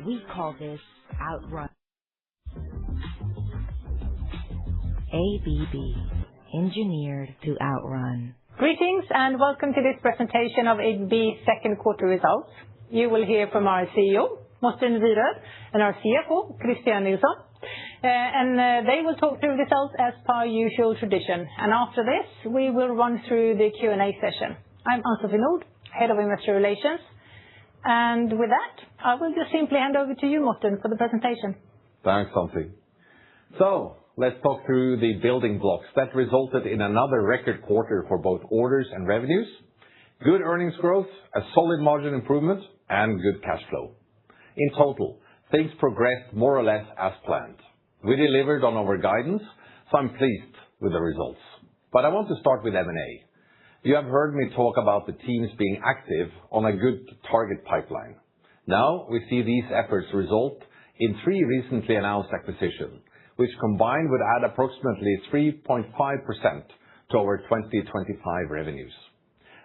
We call this outrun. ABB, engineered to outrun. Greetings and welcome to this presentation of ABB's second quarter results. You will hear from our CEO, Morten Wierod, and our CFO, Christian Nilsson. They will talk through results as per usual tradition. And after this, we will run through the Q&A session. I'm Ann-Sofie Nordh, Head of Investor Relations. And with that, I will just simply hand over to you, Morten, for the presentation. Thanks, Ann-Sofie. So, let's talk through the building blocks that resulted in another record quarter for both orders and revenues, good earnings growth, a solid margin improvement, and good cash flow. In total, things progressed more or less as planned. We delivered on our guidance, so I'm pleased with the results. But I want to start with M&A. You have heard me talk about the teams being active on a good target pipeline. Now we see these efforts result in 3 recently announced acquisitions, which combined would add approximately 3.5% to our 2025 revenues.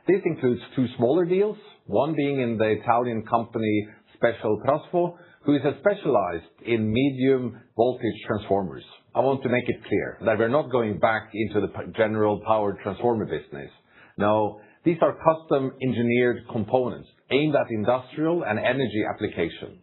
This includes 2 smaller deals, one being in the Italian company Special Trasfo, who is specialized in medium voltage transformers. I want to make it clear that we're not going back into the general power transformer business. No, these are custom engineered components aimed at industrial and energy applications.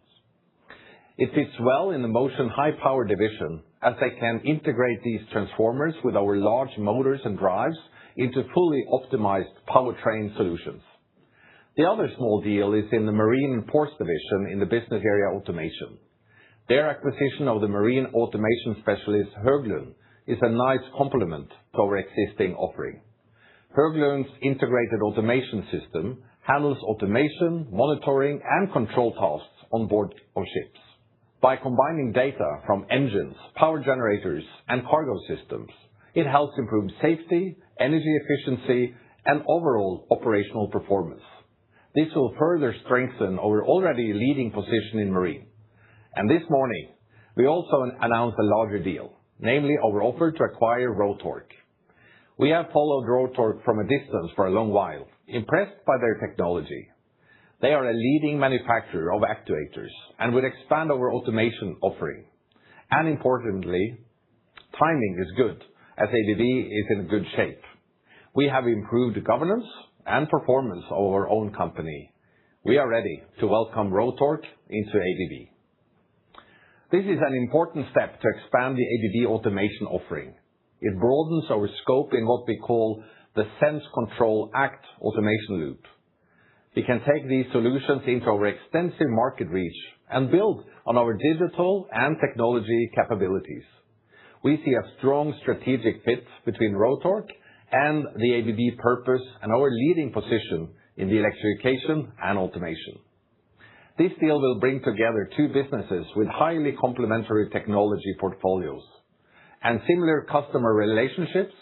It fits well in the Motion High Power division, as they can integrate these transformers with our large motors and drives into fully optimized powertrain solutions. The other small deal is in the Marine and Ports division in the business area Automation. Their acquisition of the marine automation specialist Höglund is a nice complement to our existing offering. Höglund's integrated automation system handles automation, monitoring, and control tasks on board of ships. By combining data from engines, power generators, and cargo systems, it helps improve safety, energy efficiency, and overall operational performance. This will further strengthen our already leading position in marine. And this morning, we also announced a larger deal, namely our offer to acquire Rotork. We have followed Rotork from a distance for a long while, impressed by their technology. They are a leading manufacturer of actuators and would expand our automation offering. And importantly, timing is good, as ABB is in good shape. We have improved governance and performance of our own company. We are ready to welcome Rotork into ABB. This is an important step to expand the ABB automation offering. It broadens our scope in what we call the Sense Control Act automation loop. We can take these solutions into our extensive market reach and build on our digital and technology capabilities. We see a strong strategic fit between Rotork and the ABB purpose and our leading position in the electrification and automation. This deal will bring together 2 businesses with highly complementary technology portfolios and similar customer relationships,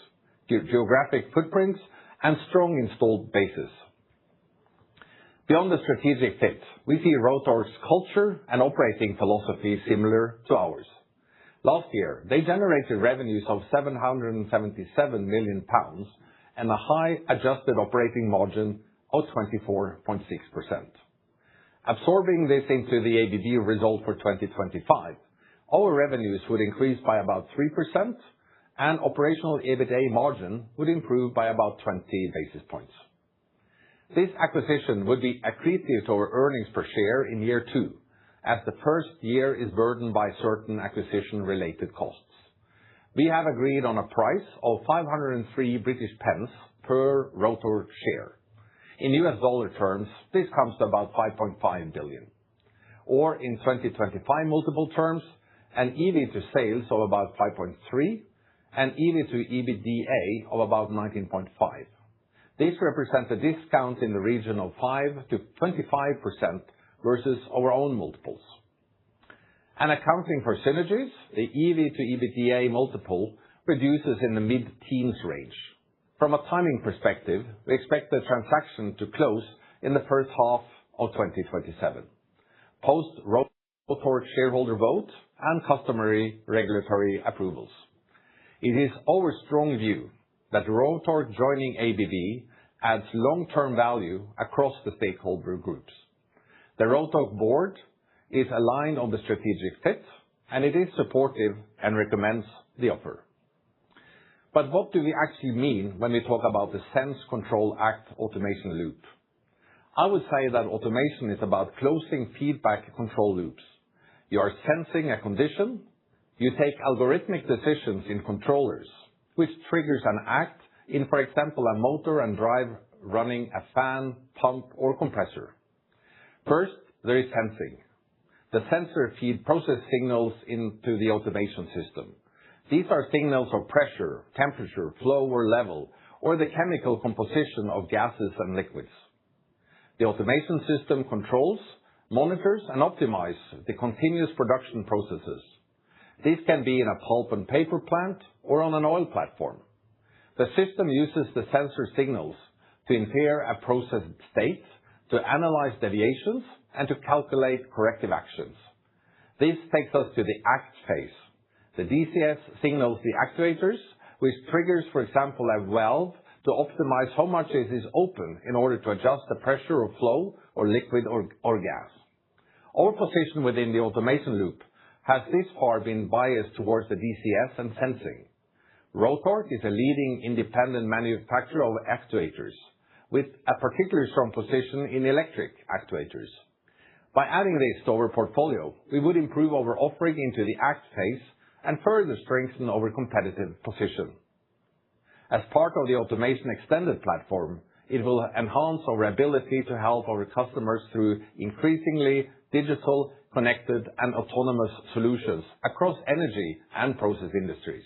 geographic footprints, and strong installed bases. Beyond the strategic fit, we see Rotork's culture and operating philosophy similar to ours. Last year, they generated revenues of £777 million and a high adjusted operating margin of 24.6%. Absorbing this into the ABB result for 2025, our revenues would increase by about 3% and operational EBITDA margin would improve by about 20 basis points. This acquisition would be accretive to our earnings per share in year 2, as the first year is burdened by certain acquisition-related costs. We have agreed on a price of 503 British pence per Rotork share. In US dollar terms, this comes to about $5.5 billion. Or in 2025 multiple terms, an EV to sales of about 5.3 and EV to EBITDA of about 19.5. This represents a discount in the region of 5 to 25% versus our own multiples. And accounting for synergies, the EV to EBITDA multiple reduces in the mid-teens range. From a timing perspective, we expect the transaction to close in the first half of 2027, post Rotork shareholder vote and customary regulatory approvals. It is our strong view that Rotork joining ABB adds long-term value across the stakeholder groups. The Rotork board is aligned on the strategic fit, and it is supportive and recommends the offer. But what do we actually mean when we talk about the Sense, Control, Act automation loop? I would say that automation is about closing feedback control loops. You are sensing a condition, you take algorithmic decisions in controllers, which triggers an act in, for example, a motor and drive running a fan, pump, or compressor. First, there is sensing. The sensor feed process signals into the automation system. These are signals of pressure, temperature, flow or level, or the chemical composition of gases and liquids. The automation system controls, monitors, and optimizes the continuous production processes. This can be in a pulp and paper plant or on an oil platform. The system uses the sensor signals to infer a process state, to analyze deviations, and to calculate corrective actions. This takes us to the act phase. The DCS signals the actuators, which triggers, for example, a valve to optimize how much it is open in order to adjust the pressure of flow or liquid or gas. Our position within the automation loop has this far been biased towards the DCS and sensing. Rotork is a leading independent manufacturer of actuators, with a particularly strong position in electric actuators. By adding this to our portfolio, we would improve our offering into the act phase and further strengthen our competitive position. As part of the Automation Extended platform, it will enhance our ability to help our customers through increasingly digital, connected, and autonomous solutions across energy and process industries.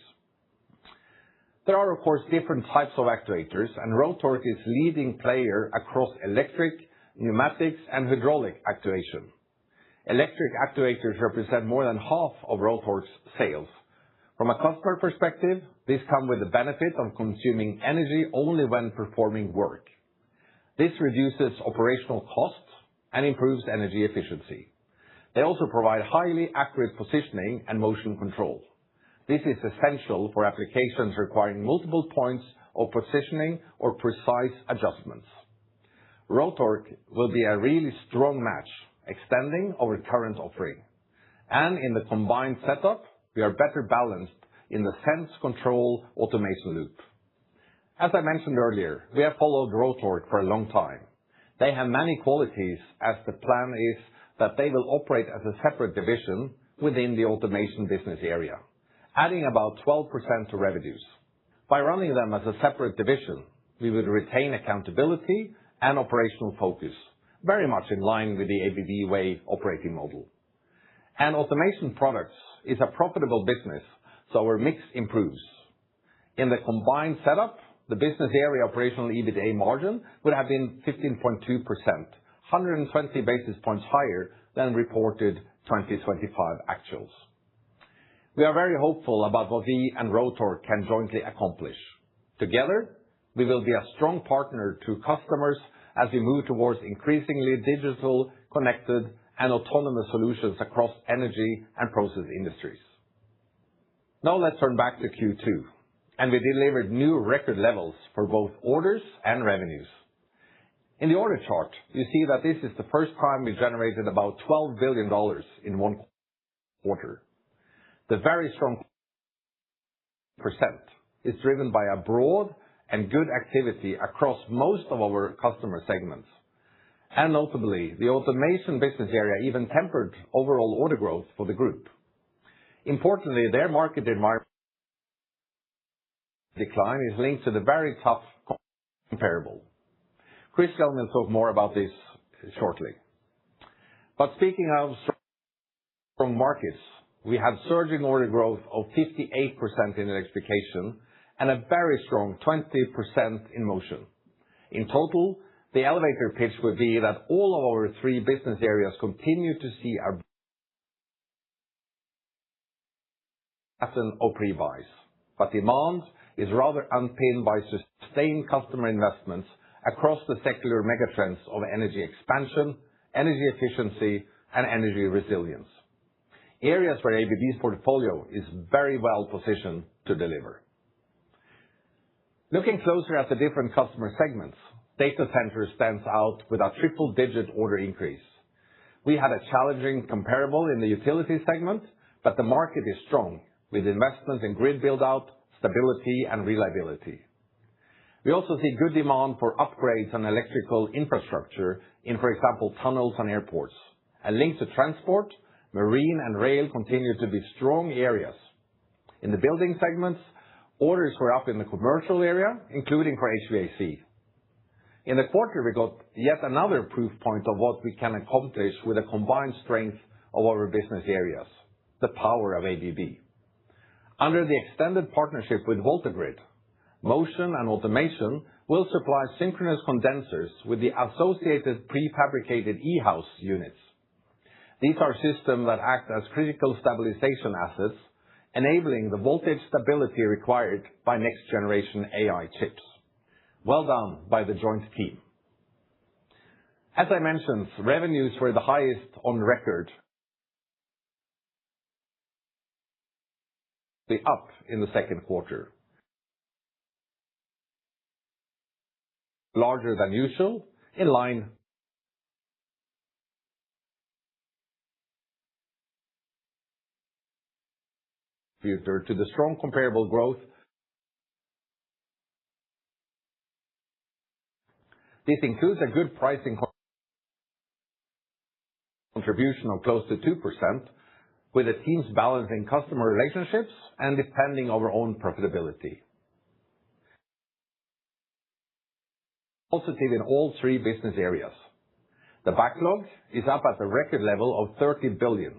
There are, of course, different types of actuators, and Rotork is leading player across electric, pneumatics, and hydraulic actuation. Electric actuators represent more than half of Rotork's sales. From a customer perspective, these come with the benefit of consuming energy only when performing work. This reduces operational costs and improves energy efficiency. They also provide highly accurate positioning and motion control. This is essential for applications requiring multiple points of positioning or precise adjustments. Rotork will be a really strong match, extending our current offering. And in the combined setup, we are better balanced in the Sense, Control, automation loop. As I mentioned earlier, we have followed Rotork for a long time. They have many qualities, as the plan is that they will operate as a separate division within the automation business area, adding about 12% to revenues. By running them as a separate division, we would retain accountability and operational focus, very much in line with the ABB Way operating model. And Automation Products is a profitable business, so our mix improves. In the combined setup, the business area operational EBITDA margin would have been 15.2%, 120 basis points higher than reported 2025 actuals. We are very hopeful about what we and Rotork can jointly accomplish. Together, we will be a strong partner to customers as we move towards increasingly digital, connected, and autonomous solutions across energy and process industries. Now let's turn back to Q2, and we delivered new record levels for both orders and revenues. In the order chart, you see that this is the first time we generated about $12 billion in one quarter. The very strong percent is driven by a broad and good activity across most of our customer segments. And notably, the automation business area even tempered overall order growth for the group. Importantly, their market environment decline is linked to the very tough comparable. Christian will talk more about this shortly. But speaking of strong markets, we had surging order growth of 58% in electrification and a very strong 20% in motion. In total, the elevator pitch would be that all of our three business areas continue to see a pattern of pre-buys, but demand is rather unpinned by sustained customer investments across the secular megatrends of energy expansion, energy efficiency, and energy resilience. Areas where ABB's portfolio is very well positioned to deliver. Looking closer at the different customer segments, data center stands out with a triple-digit order increase. We had a challenging comparable in the utility segment, but the market is strong, with investments in grid build-out, stability, and reliability. We also see good demand for upgrades on electrical infrastructure in, for example, tunnels and airports. A link to transport, marine, and rail continue to be strong areas. In the building segments, orders were up in the commercial area, including for HVAC. In the quarter, we got yet another proof point of what we can accomplish with a combined strength of our business areas, the power of ABB. Under the extended partnership with VoltaGrid, Motion and Automation will supply synchronous condensers with the associated prefabricated e-house units. These are systems that act as critical stabilization assets, enabling the voltage stability required by next-generation AI chips. Well done by the joint team. As I mentioned, revenues were the highest on record. Up in the second quarter. Larger than usual, in line to the strong comparable growth. This includes a good pricing contribution of close to 2%, with the teams balancing customer relationships and defending our own profitability. Positive in all three business areas. The backlog is up at the record level of 30 billion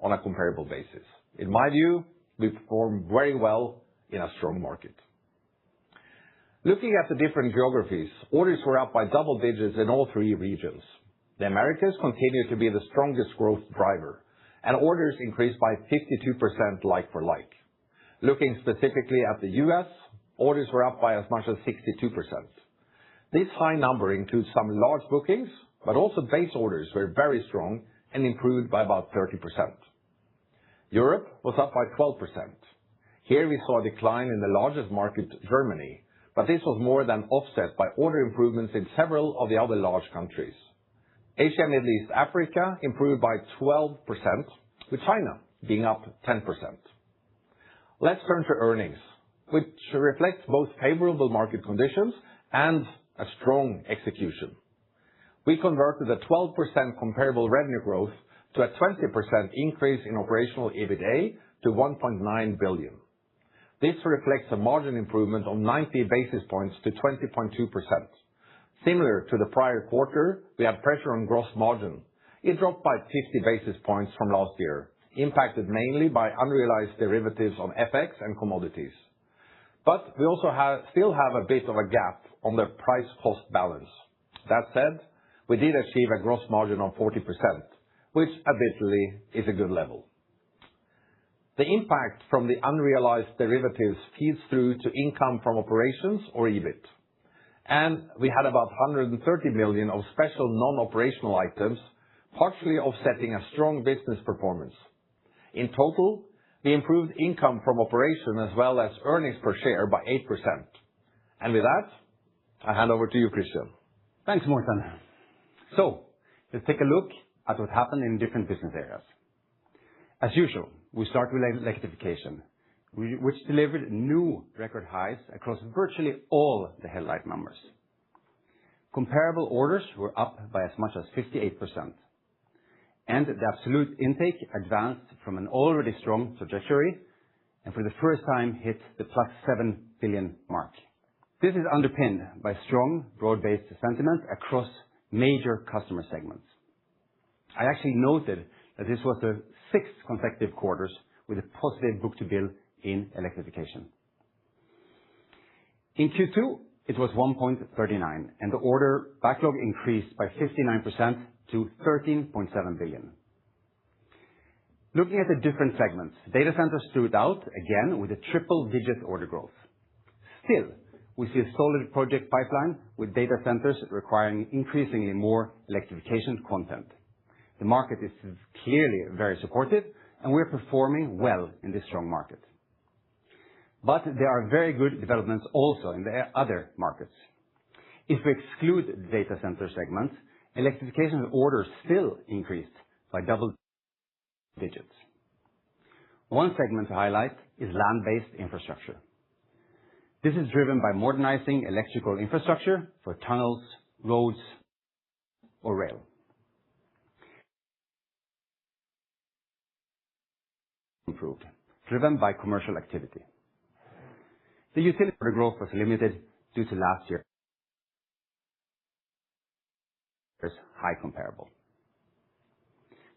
on a comparable basis. In my view, we perform very well in a strong market. Looking at the different geographies, orders were up by double digits in all three regions. The Americas continue to be the strongest growth driver, and orders increased by 52% like for like. Looking specifically at the U.S., orders were up by as much as 62%. This high number includes some large bookings, but also base orders were very strong and improved by about 30%. Europe was up by 12%. Here we saw a decline in the largest market, Germany, but this was more than offset by order improvements in several of the other large countries. Asia, Middle East, Africa improved by 12%, with China being up 10%. Let's turn to earnings, which reflects both favorable market conditions and a strong execution. We converted a 12% comparable revenue growth to a 20% increase in operational EBITA to 1.9 billion. This reflects a margin improvement of 90 basis points to 20.2%. Similar to the prior quarter, we had pressure on gross margin. It dropped by 50 basis points from last year, impacted mainly by unrealized derivatives on FX and commodities. But we also still have a bit of a gap on the price-cost balance. That said, we did achieve a gross margin of 40%, which admittedly is a good level. The impact from the unrealized derivatives feeds through to income from operations or EBIT. And we had about 130 million of special non-operational items, partially offsetting a strong business performance. In total, we improved income from operation as well as earnings per share by 8%. And with that, I hand over to you, Christian. Thanks, Morten. So, let's take a look at what happened in different business areas. As usual, we start with electrification, which delivered new record highs across virtually all the headlight numbers. Comparable orders were up by as much as 58%, and the absolute intake advanced from an already strong trajectory and for the first time hit the +7 billion mark. This is underpinned by strong, broad-based sentiment across major customer segments. I actually noted that this was the 6th consecutive quarters with a positive book-to-bill in electrification. In Q2, it was 1.39, and the order backlog increased by 59% to 13.7 billion. Looking at the different segments, data centers stood out again with a triple-digit order growth. Still, we see a solid project pipeline with data centers requiring increasingly more electrification content. The market is clearly very supportive, and we're performing well in this strong market. But there are very good developments also in the other markets. If we exclude the data center segment electrification orders still increased by double digits. One segment to highlight is land-based infrastructure. This is driven by modernizing electrical infrastructure for tunnels, roads, or rail. Improved, driven by commercial activity. The utility order growth was limited due to last year's high comparable.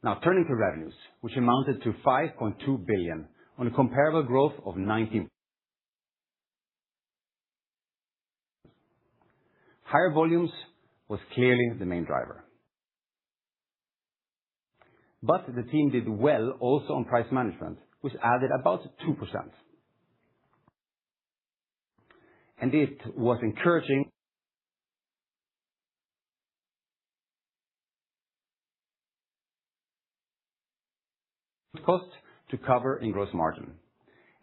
Now turning to revenues, which amounted to 5.2 billion on a comparable growth of 19%. Higher volumes was clearly the main driver. But the team did well also on price management, which added about 2%. And it was encouraging cost to cover in gross margin.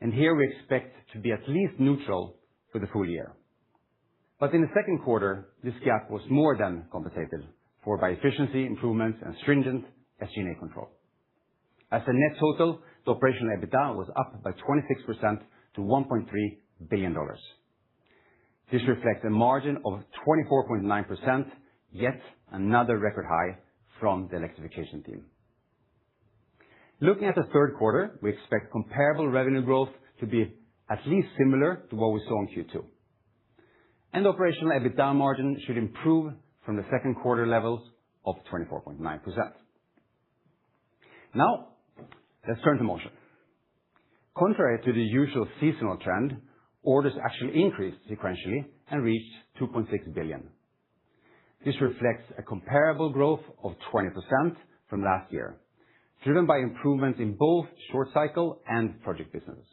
And here we expect to be at least neutral for the full year. But in the second quarter, this gap was more than compensated for by efficiency improvements and stringent SG&A control. As a net total, the operational EBITDA was up by 26% to $1.3 billion. This reflects a margin of 24.9%, yet another record high from the electrification team. Looking at the third quarter, we expect comparable revenue growth to be at least similar to what we saw in Q2. And the operational EBITDA margin should improve from the second quarter levels of 24.9%. Now, let's turn to Motion. Contrary to the usual seasonal trend, orders actually increased sequentially and reached 2.6 billion. This reflects a comparable growth of 20% from last year, driven by improvements in both short cycle and project businesses.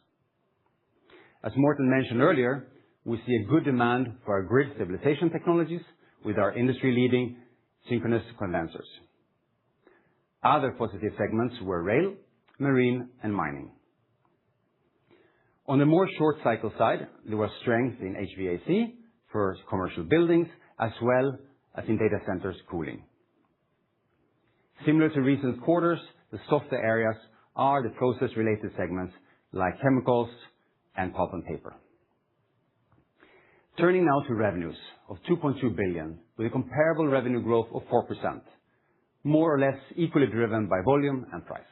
As Morten mentioned earlier, we see a good demand for our grid stabilization technologies with our industry-leading synchronous condensers. Other positive segments were rail, marine, and mining. On the more short cycle side, there was strength in HVAC for commercial buildings as well as in data centers cooling. Similar to recent quarters, the softer areas are the process-related segments like chemicals and pulp and paper. Turning now to revenues of 2.2 billion with a comparable revenue growth of 4%, more or less equally driven by volume and price,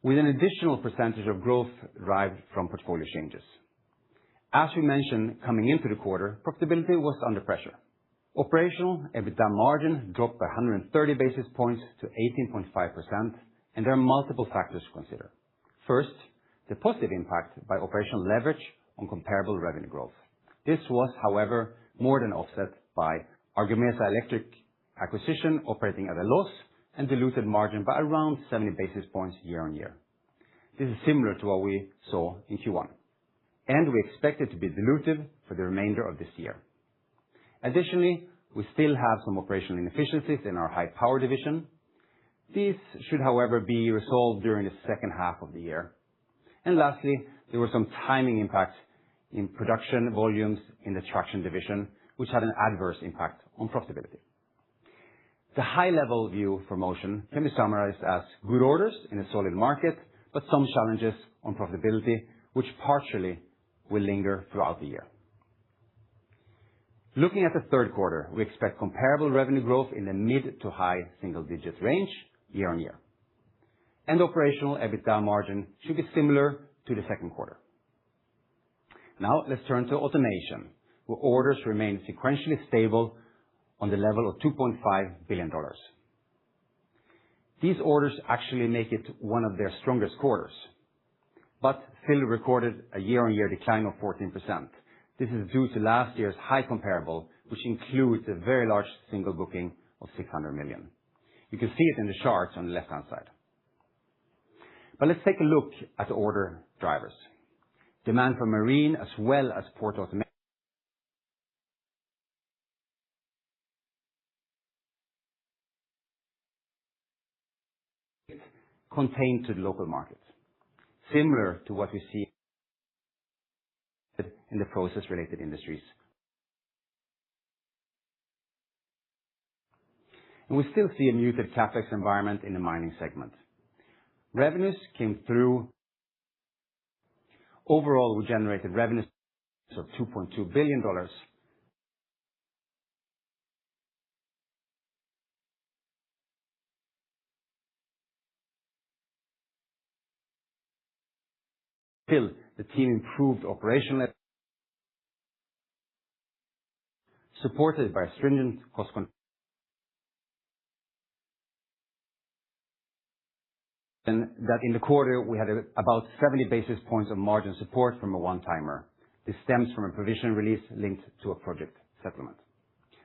with an additional percentage of growth derived from portfolio changes. As we mentioned coming into the quarter, profitability was under pressure. Operational EBITDA margin dropped by 130 basis points to 18.5%, and there are multiple factors to consider. First, the positive impact by operational leverage on comparable revenue growth. This was, however, more than offset by our Gamesa Electric acquisition operating at a loss and diluted margin by around 70 basis points year-on-year. This is similar to what we saw in Q1, and we expect it to be dilutive for the remainder of this year. Additionally, we still have some operational inefficiencies in our high power division. These should, however, be resolved during the second half of the year. And lastly, there were some timing impacts in production volumes in the traction division, which had an adverse impact on profitability. The high-level view for Motion can be summarized as good orders in a solid market, but some challenges on profitability, which partially will linger throughout the year. Looking at the third quarter, we expect comparable revenue growth in the mid to high single-digit range year-on-year. And operational EBITDA margin should be similar to the second quarter. Now let's turn to automation, where orders remain sequentially stable on the level of $2.5 billion. These orders actually make it one of their strongest quarters, but still recorded a year-on-year decline of 14%. This is due to last year's high comparable, which includes a very large single booking of 600 million. You can see it in the charts on the left-hand side. But let's take a look at the order drivers. Demand for marine as well as port automation contained to the local market, similar to what we see in the process-related industries. and we still see a muted CapEx environment in the mining segment. Revenues came through. Overall, we generated revenues of $2.2 billion. Still, the team improved operational, supported by stringent cost control. That in the quarter, we had about 70 basis points of margin support from a one-timer. This stems from a provision release linked to a project settlement.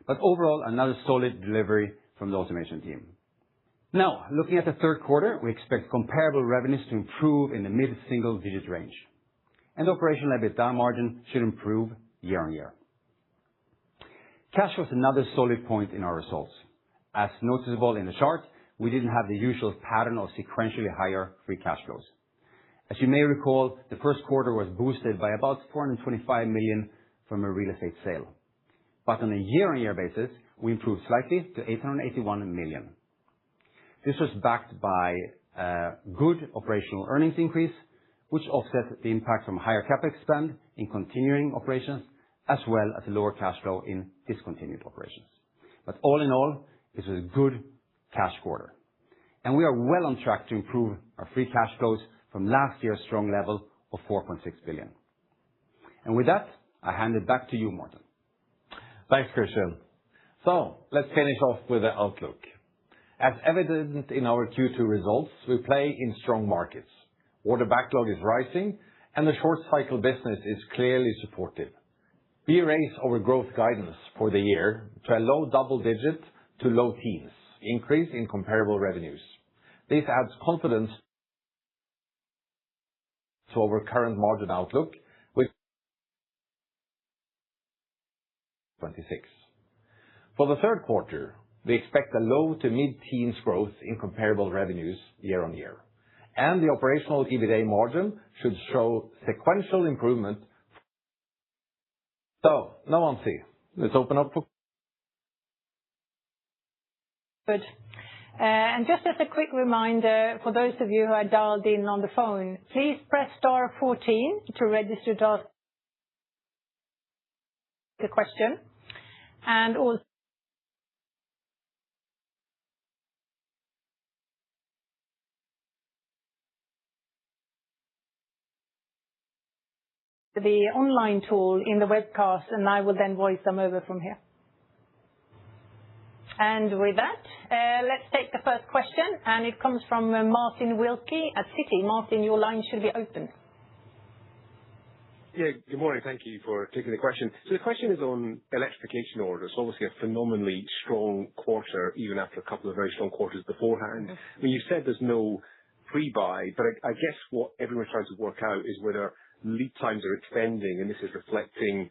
Overall, another solid delivery from the automation team. Now, looking at the third quarter, we expect comparable revenues to improve in the mid-single digit range, and operational EBITDA margin should improve year-on-year. Cash was another solid point in our results. As noticeable in the chart, we didn't have the usual pattern of sequentially higher free cash flows. As you may recall, the first quarter was boosted by about $425 million from a real estate sale. On a year-on-year basis, we improved slightly to $881 million. This was backed by a good operational earnings increase, which offset the impact from higher CapEx spend in continuing operations, as well as a lower cash flow in discontinued operations. All in all, this was a good cash quarter, and we are well on track to improve our free cash flows from last year's strong level of $4.6 billion. With that, I hand it back to you, Morten. Thanks, Christian. Let's finish off with the outlook. As evident in our Q2 results, we play in strong markets. Order backlog is rising, and the short cycle business is clearly supportive. We raise our growth guidance for the year to a low double-digit to low teens increase in comparable revenues. This adds confidence to our current margin outlook with 26. For the third quarter, we expect a low to mid-teens growth in comparable revenues year-on-year, and the operational EBITA margin should show sequential improvement. Now on to, let's open up for. Good. Just as a quick reminder, for those of you who are dialed in on the phone, please press star 14 to register to ask the question. Also the online tool in the webcast, and I will then voice them over from here. With that, let's take the first question, and it comes from Martin Wilkie at Citi. Martin, your line should be open. Yeah, good morning. Thank you for taking the question. The question is on electrification orders. Obviously a phenomenally strong quarter, even after a couple of very strong quarters beforehand. I mean, you said there's no pre-buy, but I guess what everyone's trying to work out is whether lead times are extending, and this is reflecting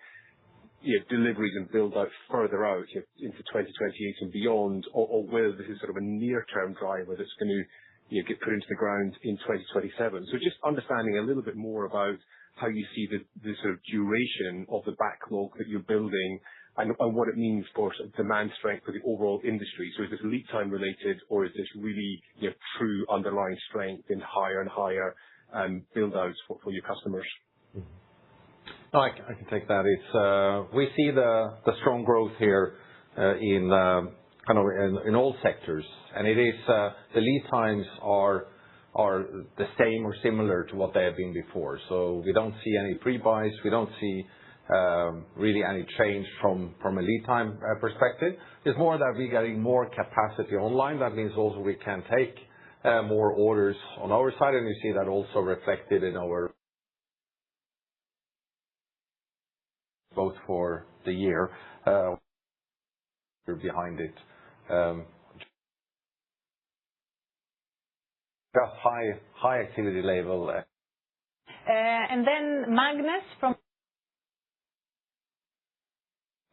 deliveries and build out further out into 2028 and beyond, or whether this is sort of a near-term driver that's going to get put into the ground in 2027. Just understanding a little bit more about how you see the sort of duration of the backlog that you're building and what it means for sort of demand strength for the overall industry. Is this lead time related, or is this really true underlying strength in higher and higher build outs for your customers? No, I can take that. It's we see the strong growth here in kind of in all sectors, and it is the lead times are the same or similar to what they have been before. So we don't see any pre-buys. We don't see really any change from a lead time perspective. It's more that we're getting more capacity online. That means also we can take more orders on our side, and we see that also reflected in our both for the year behind it. Just high activity level. And then Magnus from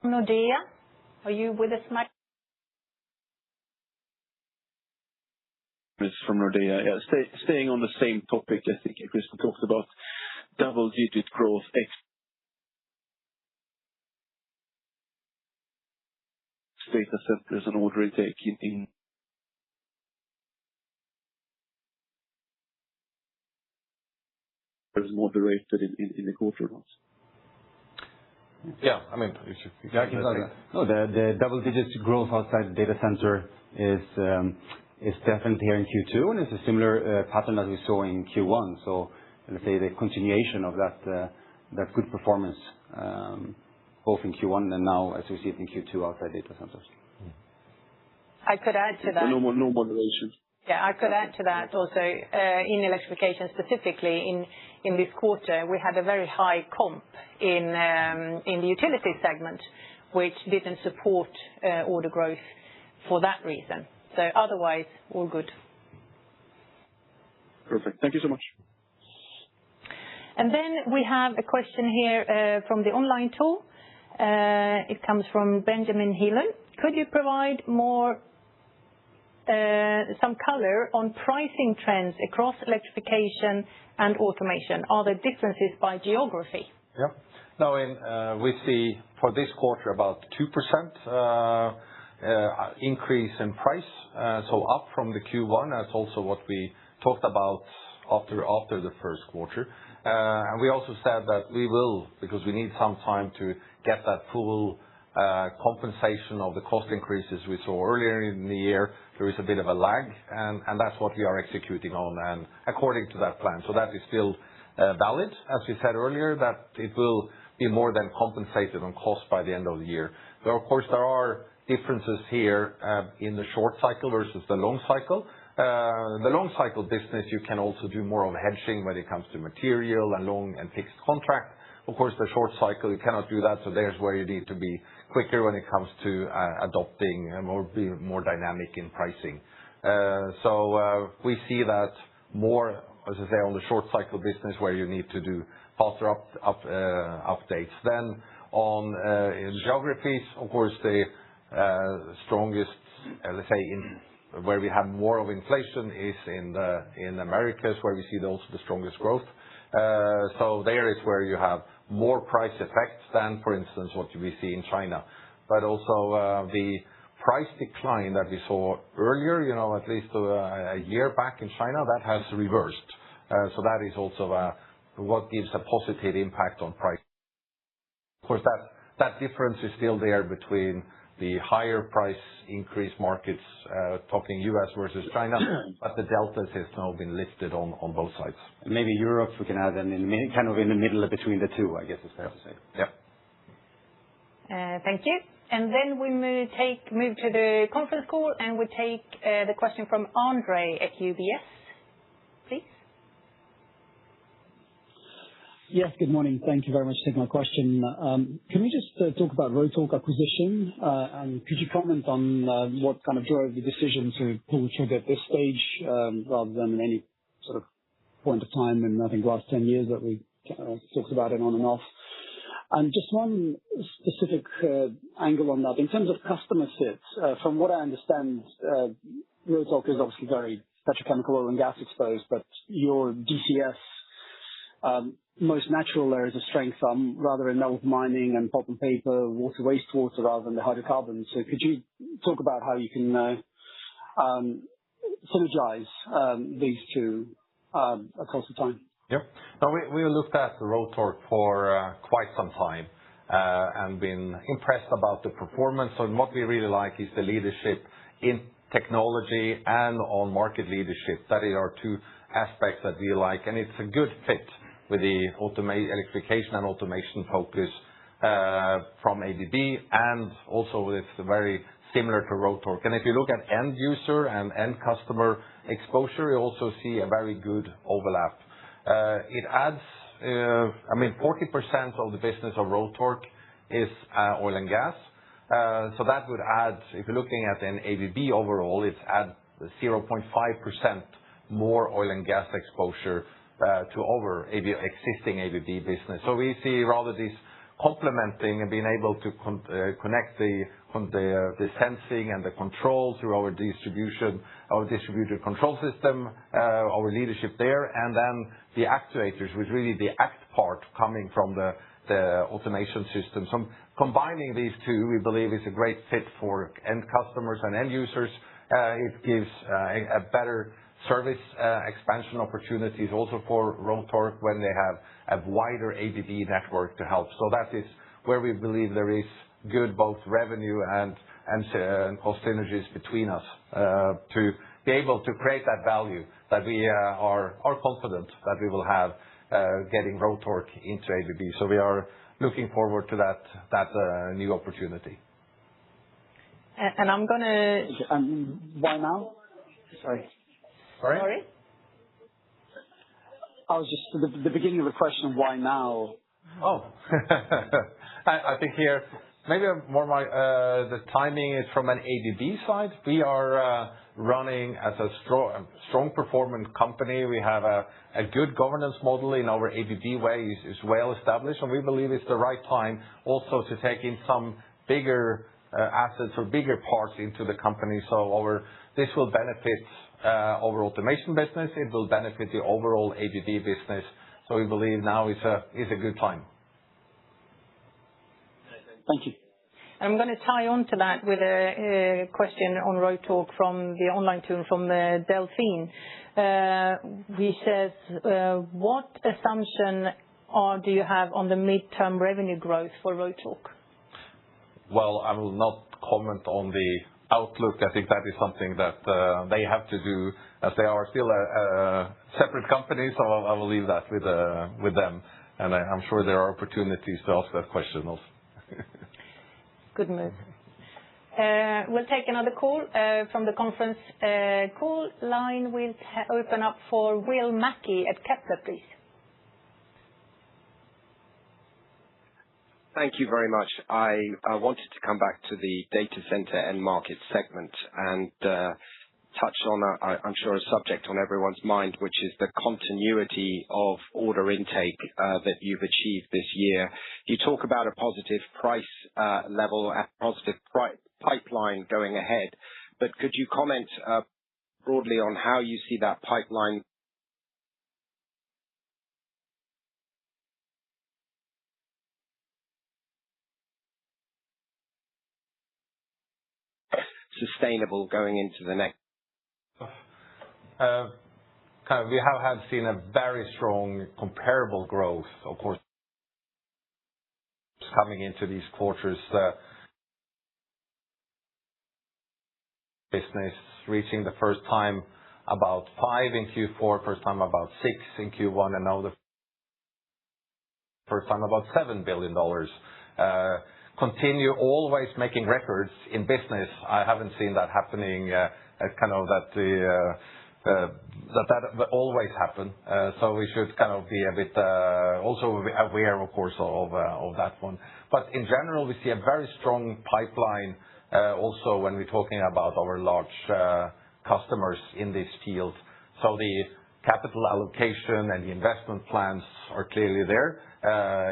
Nordea. Are you with us, Magnus? From Nordea. Yeah, staying on the same topic, I think Christian talked about double-digit growth data centers and order intake in moderated in the quarter or not? Yeah. I mean, if you Yeah, I can tell that. No, the double-digit growth outside data center is definitely here in Q2, and it's a similar pattern as we saw in Q1. So let's say the continuation of that good performance, both in Q1 and now as we see it in Q2 outside data centers. I could add to that. No moderation. Yeah, I could add to that also, in electrification specifically in this quarter, we had a very high comp in the utility segment, which didn't support order growth for that reason. So otherwise, all good. Perfect. Thank you so much. And then we have a question here from the online tool. It comes from Benjamin Heelan. Could you provide some color on pricing trends across electrification and automation? Are there differences by geography? Yeah. No, we see for this quarter about 2% increase in price, so up from the Q1. That's also what we talked about after the first quarter. And we also said that we will, because we need some time to get that full compensation of the cost increases we saw earlier in the year. There is a bit of a lag, and that's what we are executing on and according to that plan. So that is still valid, as we said earlier, that it will be more than compensated on cost by the end of the year. But of course, there are differences here in the short cycle versus the long cycle. The long cycle business, you can also do more of hedging when it comes to material and long and fixed contract. Of course, the short cycle, you cannot do that, so there's where you need to be quicker when it comes to adopting or be more dynamic in pricing. So we see that more, as I say, on the short cycle business where you need to do faster updates. Then on in geographies, of course, the strongest, let's say, where we have more of inflation is in Americas, where we see also the strongest growth. So there is where you have more price effects than, for instance, what we see in China. But also the price decline that we saw earlier, at least a year back in China, that has reversed. So that is also what gives a positive impact on price. Of course, that difference is still there between the higher price increase markets, talking U.S. versus China, but the deltas has now been lifted on both sides. Maybe Europe, we can add them kind of in the middle between the two, I guess it's fair to say. Yeah. Thank you. And then we move to the conference call, and we take the question from Andre at UBS. Please. Yes, good morning. Thank you very much for taking my question. Can we just talk about Rotork acquisition? And could you comment on what kind of drove the decision to pull the trigger at this stage rather than in any sort of point of time in, I think, the last 10 years that we talked about it on and off? And just one specific angle on that. In terms of customer fit, from what I understand, Rotork is obviously very petrochemical oil and gas exposed, but your DCS, most natural areas of strength are rather in metal mining and pulp and paper, water, wastewater, rather than the hydrocarbons. So could you talk about how you can synergize these two across the time? Yep. Now, we looked at Rotork for quite some time and been impressed about the performance. So what we really like is the leadership in technology and on market leadership. That is our two aspects that we like, and it's a good fit with the electrification and automation focus from ABB, and also it's very similar to Rotork. And if you look at end user and end customer exposure, you also see a very good overlap. It adds, 40% of the business of Rotork is oil and gas. So that would add, if you're looking at an ABB overall, it's add 0.5% more oil and gas exposure to our existing ABB business. So we see rather this complementing and being able to connect the sensing and the control through our distributed control system, our leadership there, and then the actuators, with really the act part coming from the the automation system. So combining these two, we believe is a great fit for end customers and end users. It gives a better service expansion opportunities also for Rotork when they have a wider ABB network to help. So that is where we believe there is good both revenue and cost synergies between us to be able to create that value that we are confident that we will have getting Rotork into ABB. So we are looking forward to that new opportunity. And I'm going to... Why now? Sorry. Sorry? I was just, the beginning of the question, why now? Oh, I think here, maybe more the timing is from an ABB side. We are running as a strong performance company. We have a good governance model in our ABB way is well established, and we believe it's the right time also to take in some bigger assets or bigger parts into the company. So this will benefit our automation business. It will benefit the overall ABB business. So we believe now is a good time. Thank you. I'm going to tie on to that with a question on Rotork from the online tool from Delphine. He says, what assumption do you have on the midterm revenue growth for Rotork? Well, I will not comment on the outlook. I think that is something that they have to do as they are still a separate company. So I will leave that with them. And I'm sure there are opportunities to ask that question also. Good move. We'll take another call from the conference call line. We'll open up for Will Mackie at Kepler, please. Thank you very much. I wanted to come back to the data center and market segment and touch on, I'm sure, a subject on everyone's mind, which is the continuity of order intake that you've achieved this year. You talk about a positive price level, a positive pipeline going ahead, but could you comment broadly on how you see that pipeline sustainable going into the next? We have seen a very strong comparable growth, of course, coming into these quarters. Business reaching the first time about 5 in Q4, first time about 6 in Q1, and now the first time about $7 billion. Continue always making records in business. I haven't seen that happening, that always happen. So we should be a bit also aware, of course, of that one. But in general, we see a very strong pipeline also when we're talking about our large customers in this field. So the capital allocation and the investment plans are clearly there.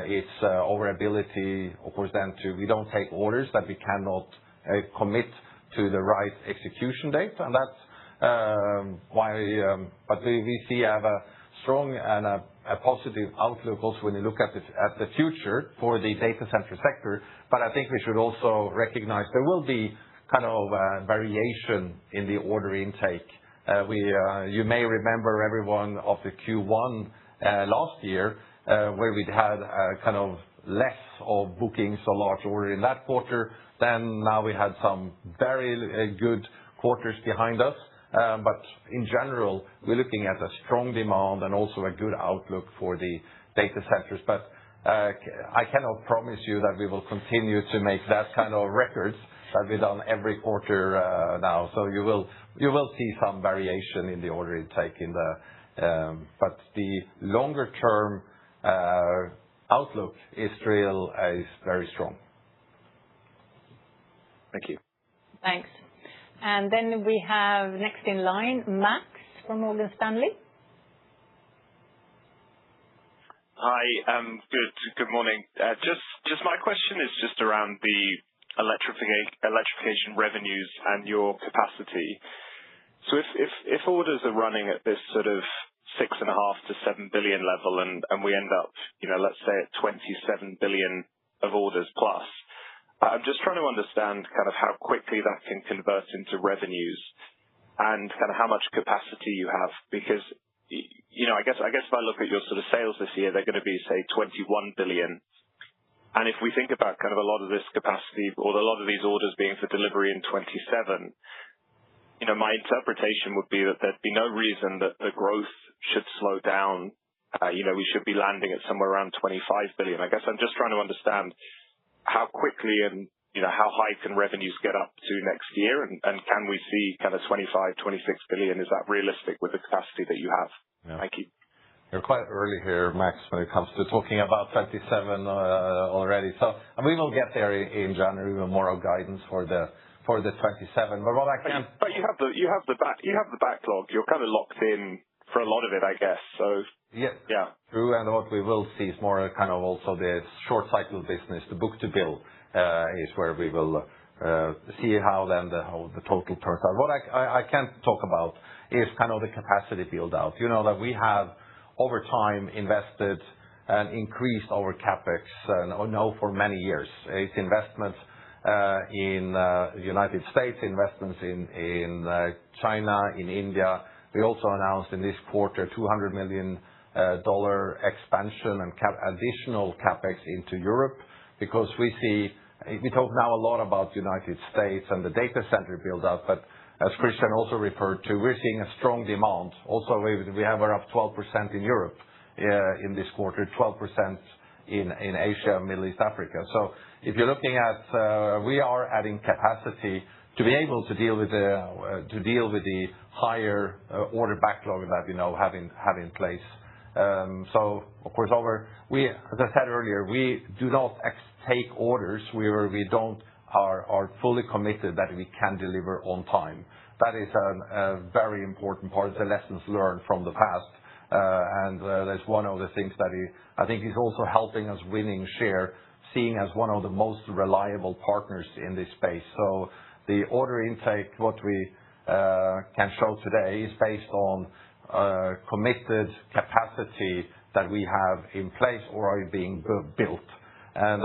It's our ability, of course, then we don't take orders that we cannot commit to the right execution date, and that's why. But we see have a strong and a positive outlook also when you look at the future for the data center sector. But I think we should also recognize there will be variation in the order intake. You may remember everyone of the Q1 last year where we'd had less of bookings, so large order in that quarter. Then now we had some very good quarters behind us. But in general, we're looking at a strong demand and also a good outlook for the data centers. But I cannot promise you that we will continue to make that records that we've done every quarter now. So you will see some variation in the order intake but the longer term outlook is very strong. Thank you. Thanks. And then we have next in line, Max from Morgan Stanley. Hi, good morning. Just my question is just around the electrification revenues and your capacity. So if orders are running at this sort of 6.5 to 7 billion level and we end up, let's say at 27 billion of orders plus. I'm just trying to understand kind of how quickly that can convert into revenues and kind of how much capacity you have, because I guess if I look at your sort of sales this year, they're going to be, say, 21 billion. And if we think about kind of a lot of this capacity or a lot of these orders being for delivery in 27, my interpretation would be that there'd be no reason that the growth should slow down. We should be landing at somewhere around 25 billion. I guess I'm just trying to understand how quickly and how high can revenues get up to next year, and can we see kind of 25, 26 billion? Is that realistic with the capacity that you have? Yeah. Thank you. You're quite early here, Max, when it comes to talking about 27 already. So we will get there in January with more of guidance for the 27. But what I can. But you have the backlog. You're kind of locked in for a lot of it, I guess. So yeah. True. And what we will see is more kind of also the short cycle business, the book to bill. Is where we will see how the total turns out. What I can't talk about is kind of the capacity build out. That we have over time invested and increased our CapEx for many years. It's investments in the United States, investments in China, in India. We also announced in this quarter $200 million expansion and additional CapEx into Europe, because we talk now a lot about United States and the data center build out, but as Christian also referred to, we're seeing a strong demand. Also, we have around 12% in Europe in this quarter, 12% in Asia, Middle East, Africa. So if you're looking at, we are adding capacity to be able to deal with the higher order backlog that have in place. So of course, as I said earlier, we do not take orders where we are fully committed that we can deliver on time. That is a very important part of the lessons learned from the past. And that's one of the things that I think is also helping us winning share, seeing as one of the most reliable partners in this space. So the order intake, what we can show today, is based on committed capacity that we have in place or are being built. And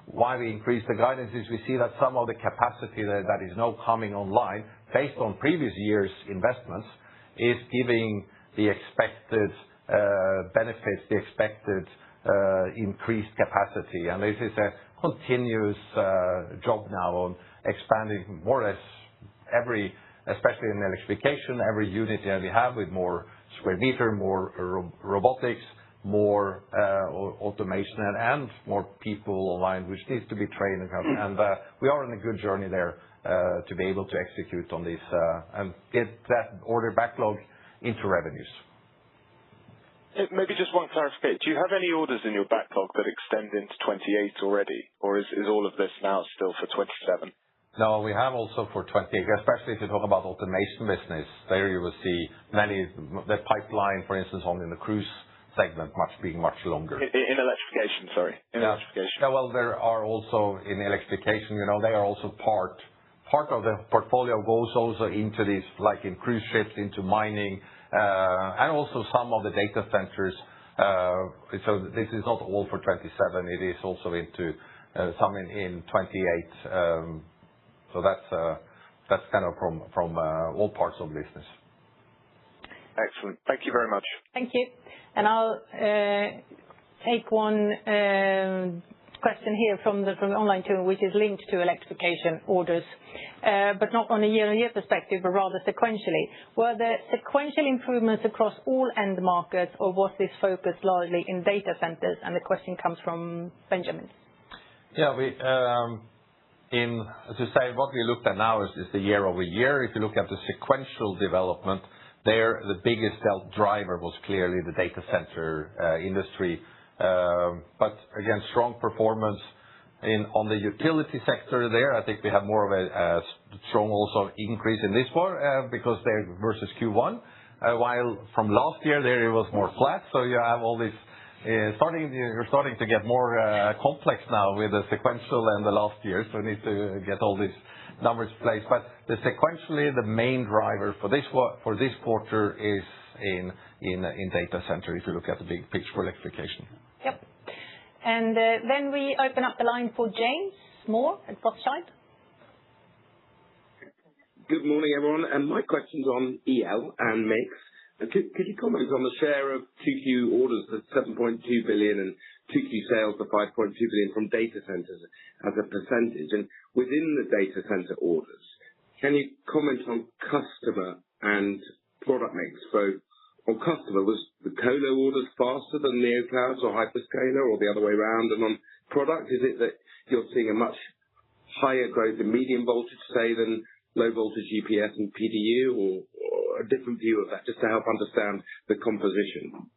why we increased the guidance is we see that some of the capacity that is now coming online based on previous years' investments is giving the expected benefits, the expected increased capacity. And this is a continuous job now on expanding more or less especially in electrification, every unit that we have with more square meter, more robotics, more automation, and more people online, which needs to be trained. And we are on a good journey there to be able to execute on this and get that order backlog into revenues. Maybe just one clarification. Do you have any orders in your backlog that extend into 28 already, or is all of this now still for 27? No, we have also for 28, especially if you talk about automation business. There you will see the pipeline, for instance, in the cruise segment being much longer. In electrification, sorry. Electrification. Yeah, well, there are also in electrification, they are also part of the portfolio goes also into this, like in cruise ships, into mining, and also some of the data centers. So this is not all for 27. It is also into some in 28. So that's kind of from all parts of the business. Excellent. Thank you very much. Thank you. And I'll take one question here from the online tool, which is linked to electrification orders, but not on a year-on-year perspective, but rather sequentially. Were there sequential improvements across all end markets, or was this focused largely in data centers? And the question comes from Benjamin. Yeah, as you say, what we looked at now is the year-over-year. If you look at the sequential development, there the biggest driver was clearly the data center industry. But again, strong performance on the utility sector there. I think we have more of a strong also increase in this one because they're versus Q1. While from last year there it was more flat. So you have all this you're starting to get more complex now with the sequential and the last year. So we need to get all these numbers place. But sequentially, the main driver for this quarter is in data center, if you look at the big picture for electrification. Yep. And then we open up the line for James Moore at Rothschild. Good morning, everyone. And my question's on EL and mix. Could you comment on the share of 2Q orders at 7.2 billion and 2Q sales of 5.2 billion from data centers as a percentage? And within the data center orders, can you comment on customer and product mix? So on customer, was the colo orders faster than neoclouds or hyperscaler or the other way around? And on product, is it that you're seeing a much higher growth in medium voltage, say, than low voltage UPS and PDU, or a different view of that, just to help understand the composition?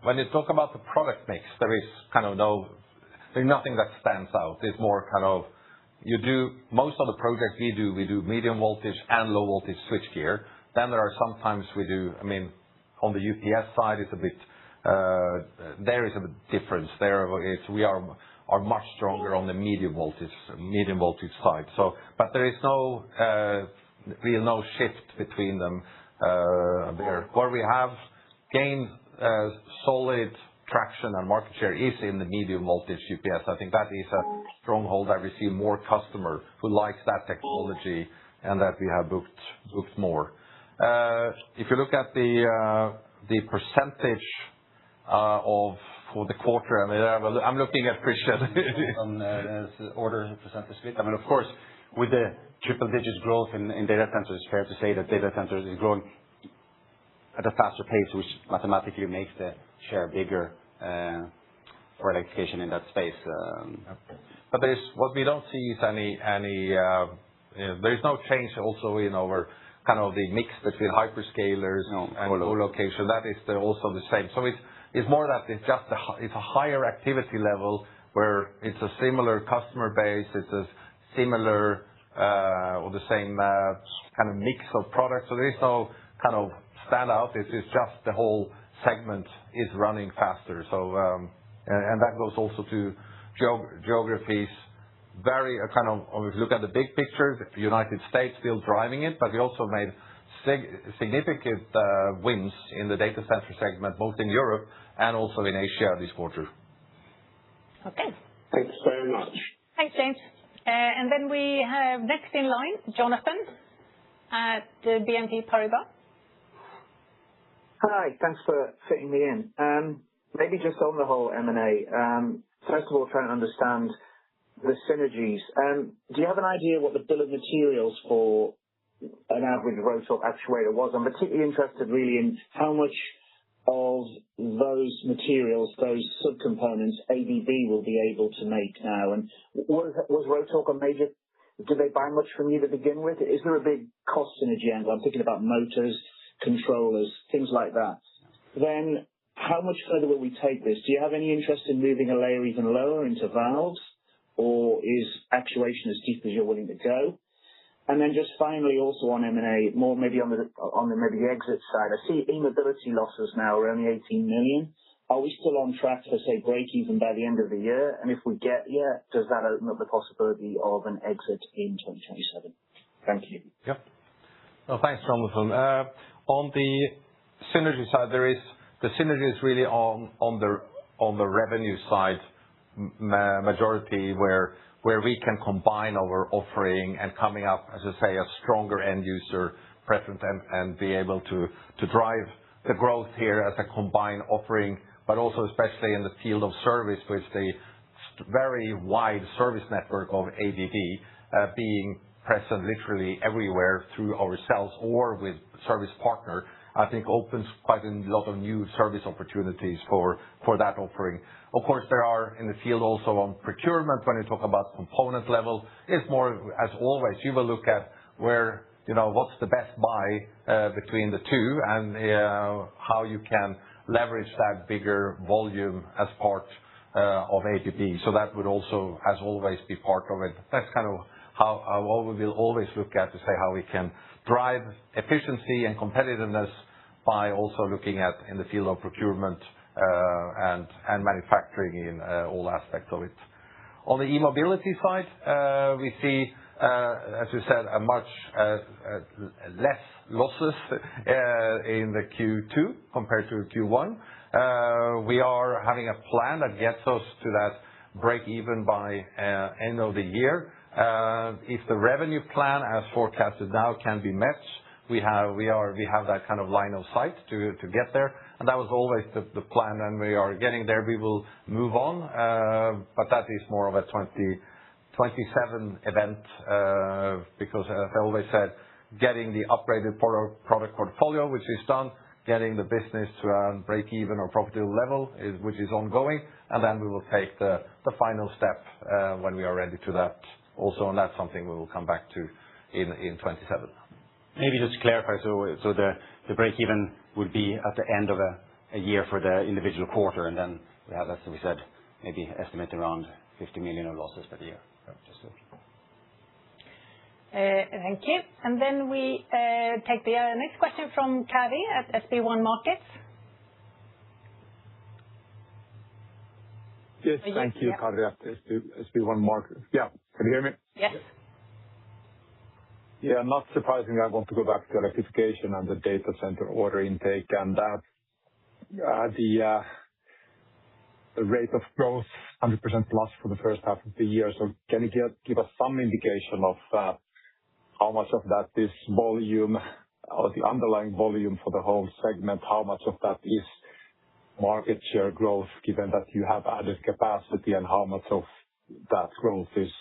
When you talk about the product mix, there's nothing that stands out. It's more most of the projects we do medium voltage and low voltage switchgear. Then there are sometimes on the UPS side, it's a bit, there is a difference. We are much stronger on the medium voltage side. But there is no shift between them there. Where we have gained solid traction and market share is in the medium voltage UPS. I think that is a stronghold that we see more customer who likes that technology and that we have booked more. If you look at the percentage for the quarter, I'm looking at Christian. On order percentage split. Of course, with the triple-digit growth in data centers, it's fair to say that data centers is growing at a faster pace, which mathematically makes the share bigger for electrification in that space. But what we don't see is there's no change also in our the mix between hyperscalers and co-location. That is also the same. So it's more that it's a higher activity level where it's a similar customer base, it's a similar or the same mix of products. So there is no standout. It's just the whole segment is running faster. So and that goes also to geographies. If you look at the big picture, the United States still driving it, but we also made significant wins in the data center segment, both in Europe and also in Asia this quarter. Okay. Thanks very much. Thanks, James. And then we have next in line, Jonathan at BNP Paribas. Hi, thanks for fitting me in. Maybe just on the whole M&A. First of all, trying to understand the synergies. Do you have an idea what the bill of materials for an average Rotork actuator was? I'm particularly interested really in how much of those materials, those subcomponents, ABB will be able to make now. And was Rotork a major, did they buy much from you to begin with? Is there a big cost synergy angle? I'm thinking about motors, controllers, things like that. Then how much further will we take this? Do you have any interest in moving a layer even lower into valves? Or is actuation as deep as you're willing to go? And then just finally also on M&A, more maybe on the maybe the exit side, I see e-mobility losses now are only 18 million. Are we still on track for, say, break even by the end of the year? And if we get here, does that open up the possibility of an exit in 2027? Thank you. Yep. Well, thanks, Jonathan. On the synergy side, the synergy is really on the revenue side, majority where we can combine our offering and coming up, as I say, a stronger end user preference and be able to drive the growth here as a combined offering, but also especially in the field of service with the very wide service network of ABB being present literally everywhere through ourselves or with service partner, I think opens quite a lot of new service opportunities for that offering. Of course, there are in the field also on procurement, when you talk about component level, it's more, as always, you will look at where, what's the best buy between the two and how you can leverage that bigger volume as part of ABB. So that would also, as always, be part of it. That's how we will always look at to say how we can drive efficiency and competitiveness by also looking at in the field of procurement and manufacturing in all aspects of it. On the e-mobility side, we see, as you said, a much less losses in the Q2 compared to Q1. We are having a plan that gets us to that break even by end of the year. If the revenue plan as forecasted now can be met, we have that kind of line of sight to get there. That was always the plan, and we are getting there. We will move on, but that is more of a 2027 event, because as I always said, getting the upgraded product portfolio, which is done, getting the business to a break-even or profitable level, which is ongoing, and then we will take the final step when we are ready to that also, and that's something we will come back to in 2027. Maybe just to clarify, so the break-even would be at the end of a year for the individual quarter, and then we have, as we said, maybe estimate around 50 million of losses per year. Thank you. And then we take the next question from Kari at SB1 Markets. Yes, thank you, Kari at SB1 Markets. Yeah, can you hear me? Yes. Yeah, not surprisingly, I want to go back to electrification and the data center order intake, and that the rate of growth, 100% plus for the first half of the year. So can you give us some indication of how much of that is volume or the underlying volume for the whole segment? How much of that is market share growth, given that you have added capacity, and how much of that growth is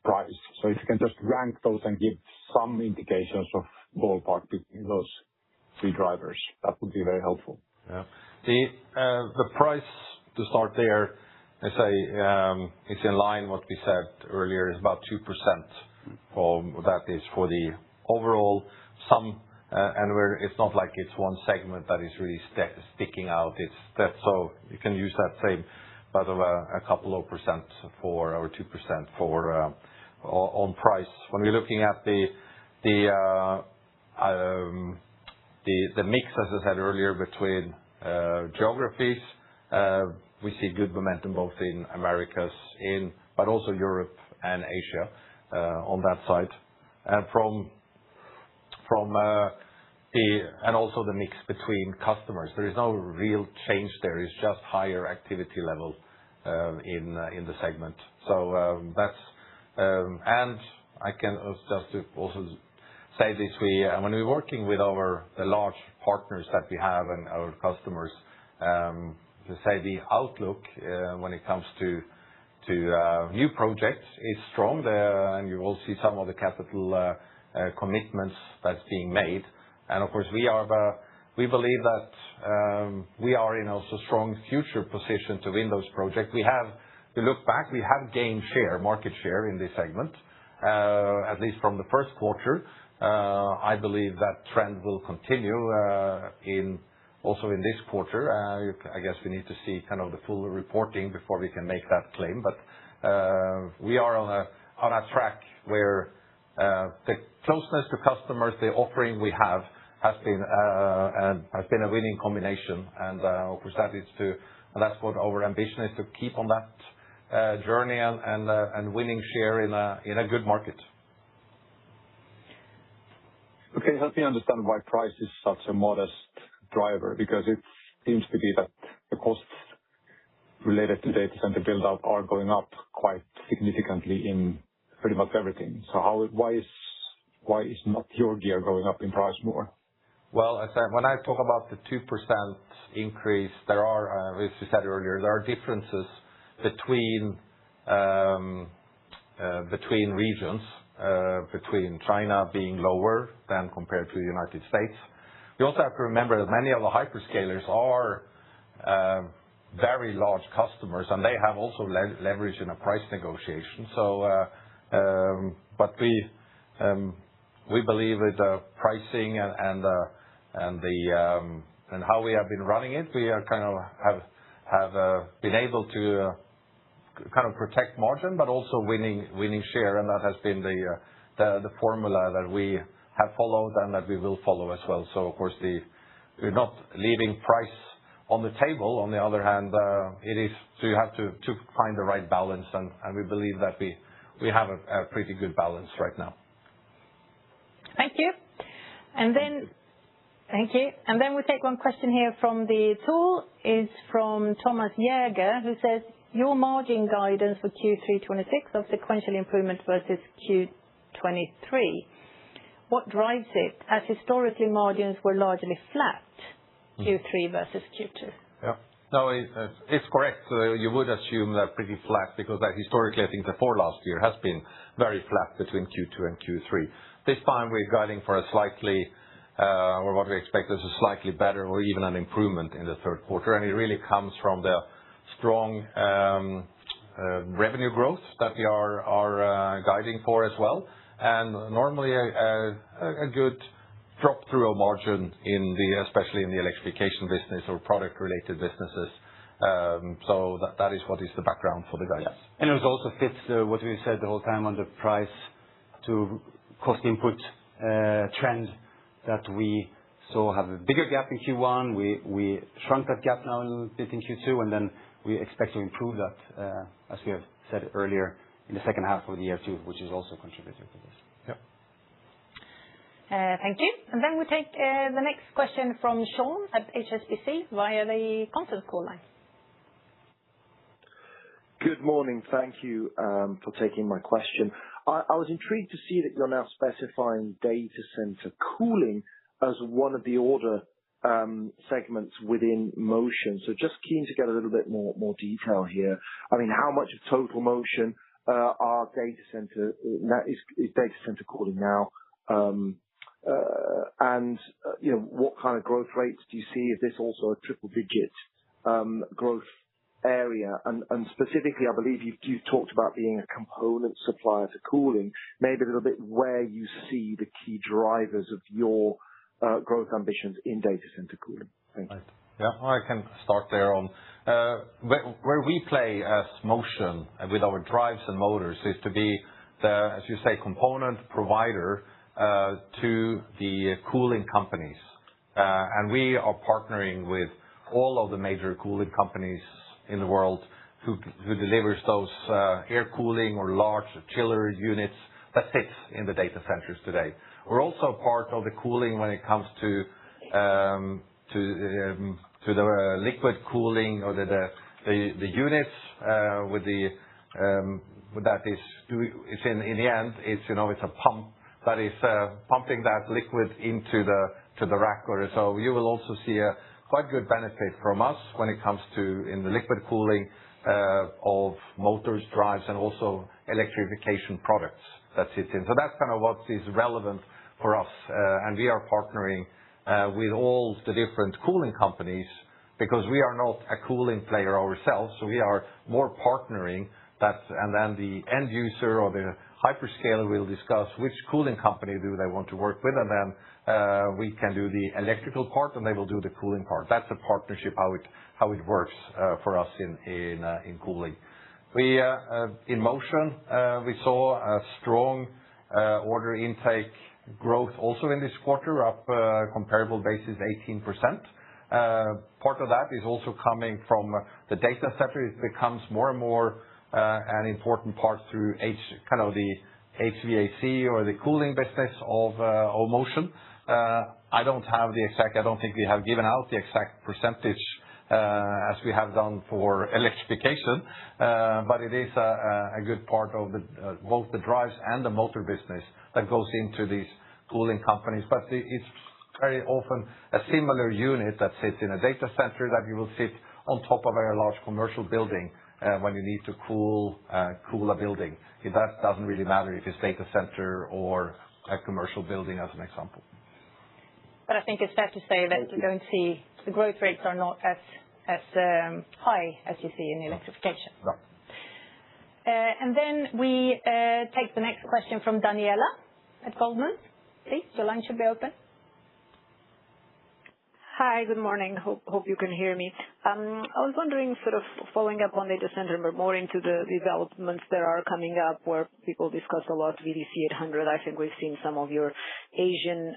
price? So if you can just rank those and give some indications of ballpark between those three drivers, that would be very helpful. Yeah. The price, to start there, I say, it's in line what we said earlier, is about 2% of that is for the overall sum, and it's not like it's one segment that is really sticking out. It's that, so you can use that same, but of a couple of percent for, or 2% for on price. When we're looking at the mix, as I said earlier, between geographies, we see good momentum both in Americas, but also Europe and Asia on that side. And and also the mix between customers. There is no real change there. It's just higher activity level in the segment. So that's and I can just also say this: when we're working with the large partners that we have and our customers, to say the outlook when it comes to new projects is strong there, and you will see some of the capital commitments that's being made. And of course, we believe that we are in also strong future position to win those projects. To look back, we have gained market share in this segment, at least from the first quarter. I believe that trend will continue also in this quarter. I guess we need to see kind of the full reporting before we can make that claim. But we are on a track where the closeness to customers, the offering we have, has been a winning combination. And of course, that's what our ambition is, to keep on that journey and winning share in a good market. Okay, help me understand why price is such a modest driver, because it seems to be that the costs related to data center build-out are going up quite significantly in pretty much everything. So why is not your gear going up in price more? Well, as I said, when I talk about the 2% increase, there are, as you said earlier, there are differences between regions, between China being lower than compared to the United States. You also have to remember that many of the hyperscalers are very large customers, and they have also leverage in a price negotiation. So, but we believe with the pricing and how we have been running it, we are kind of have been able to kind of protect margin, but also winning share, and that has been the formula that we have followed and that we will follow as well. So of course, we're not leaving price on the table. On the other hand, you have to find the right balance, and we believe that we have a pretty good balance right now. Thank you. Thank you. And then we take one question here from the tool. Is from Thomas Jäger, who says, your margin guidance for Q3 26 of sequential improvement versus Q23. What drives it? As historically, margins were largely flat, Q3 versus Q2. Yeah. No, it's correct. You would assume that pretty flat, because historically, I think the four last year has been very flat between Q2 and Q3. This time we're guiding for a slightly, or what we expect is a slightly better or even an improvement in the third quarter. And it really comes from the strong revenue growth that we are guiding for as well. And normally a good drop through a margin especially in the electrification business or product related businesses. So that is what is the background for the guidance. Yeah. And it also fits what we said the whole time on the price to cost input trend, that we saw have a bigger gap in Q1. We shrunk that gap now a little bit in Q2, and then we expect to improve that, as we have said earlier, in the second half of the year too, which is also contributing to this. Yep. Thank you. And then we take the next question from Sean at HSBC via the conference call line. Good morning. Thank you for taking my question. I was intrigued to see that you're now specifying data center cooling as one of the order segments within Motion. So just keen to get a little bit more detail here. I mean, how much of total Motion are data center is data center cooling now? And what kind of growth rates do you see? Is this also a triple digit growth area? And specifically, I believe you've talked about being a component supplier to cooling. Maybe a little bit where you see the key drivers of your growth ambitions in data center cooling. Thank you. Right. Yeah, I can start there on where we play as Motion with our drives and motors is to be the, as you say, component provider to the cooling companies. And we are partnering with all of the major cooling companies in the world who delivers those air cooling or large chiller units that sits in the data centers today. We're also part of the cooling when it comes to the liquid cooling or the units with that is it's in the end it's it's a pump that is pumping that liquid into the rack or so. You will also see a quite good benefit from us when it comes to in the liquid cooling of motors, drives, and also electrification products that sits in. So that's kind of what is relevant for us. And we are partnering with all the different cooling companies because we are not a cooling player ourselves. So we are more partnering that, and then the end user or the hyperscaler will discuss which cooling company do they want to work with, and then we can do the electrical part and they will do the cooling part. That's a partnership how it works for us in cooling. We in Motion we saw a strong order intake growth also in this quarter, up comparable basis 18%. Part of that is also coming from the data center. It becomes more and more an important part through kind of the HVAC or the cooling business of Motion. I don't think we have given out the exact percentage as we have done for electrification, but it is a good part of both the drives and the motor business that goes into these cooling companies. But it's very often a similar unit that sits in a data center that you will sit on top of a large commercial building when you need to cool a building. That doesn't really matter if it's data center or a commercial building, as an example. But I think it's fair to say that you don't see the growth rates are not as high as you see in electrification. No. And then we take the next question from Daniela at Goldman. Please, your line should be open. Hi, good morning. Hope you can hear me. I was wondering, sort of following up on data center, but more into the developments that are coming up where people discuss a lot VDC 800. I think we've seen some of your Asian